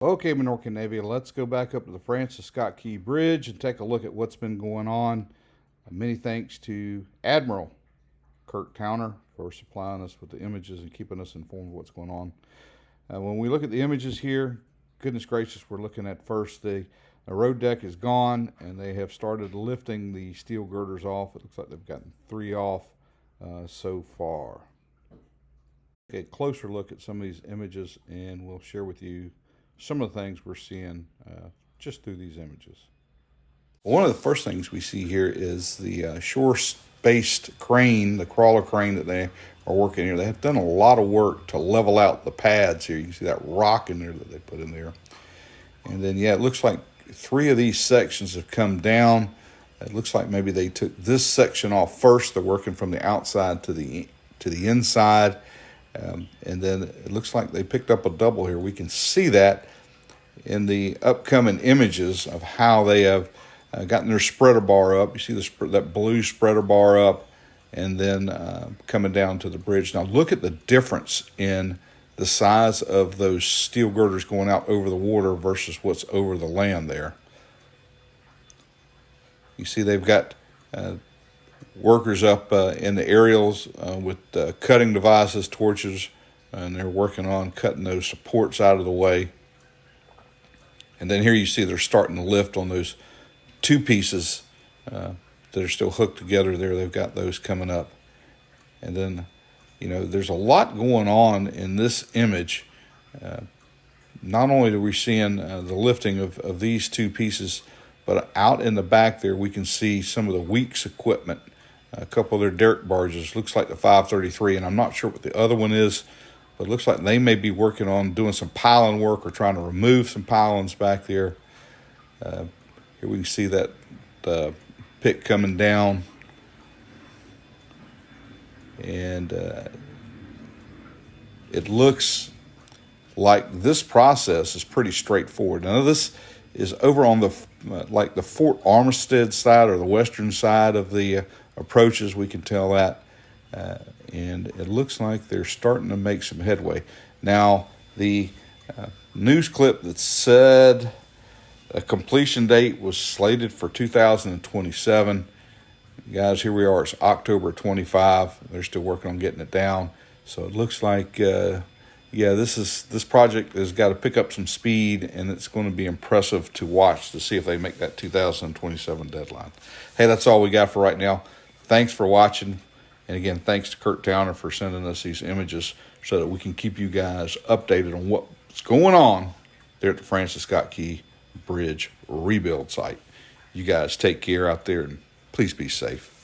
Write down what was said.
Okay, Minorcan Navy, let's go back up to the Francis Scott Key Bridge and take a look at what's been going on. Many thanks to Admiral Kurt Towner for supplying us with the images and keeping us informed of what's going on. When we look at the images here, goodness gracious, we're looking at first the road deck is gone and they have started lifting the steel girders off. It looks like they've gotten 3 off so far. Take a closer look at some of these images and we'll share with you some of the things we're seeing just through these images. One of the first things we see here is the shore-spaced crane, the crawler crane that they are working here. They have done a lot of work to level out the pads here. You can see that rock in there that they put in there. And then, yeah, it looks like 3 of these sections have come down. It looks like maybe they took this section off first. They're working from the outside to the inside. And then it looks like they picked up a double here. We can see that in the upcoming images of how they have gotten their spreader bar up. You see that blue spreader bar up and then coming down to the bridge. Now look at the difference in the size of those steel girders going out over the water versus what's over the land there. You see they've got workers up in the aerials with cutting devices, torches, and they're working on cutting those supports out of the way. And then here you see they're starting to lift on those 2 pieces that are still hooked together there. They've got those coming up. And then, you know, there's a lot going on in this image. Not only are we seeing the lifting of these 2 pieces, but out in the back there we can see some of the Weeks equipment. A couple of their derrick barges, looks like the 533, and I'm not sure what the other one is, but it looks like they may be working on doing some piling work or trying to remove some pilings back there. Here we can see that pick coming down. And it looks like this process is pretty straightforward. Now this is over on the like the Fort Armistead side or the western side of the approaches. We can tell that, and it looks like they're starting to make some headway. Now the news clip that said a completion date was slated for 2027. Guys, here we are. It's October 25. They're still working on getting it down. So it looks like, this project has got to pick up some speed, and it's going to be impressive to watch to see if they make that 2027 deadline. Hey, that's all we got for right now. Thanks for watching. And again, thanks to Kurt Towner for sending us these images so that we can keep you guys updated on what's going on there at the Francis Scott Key Bridge rebuild site. You guys take care out there and please be safe.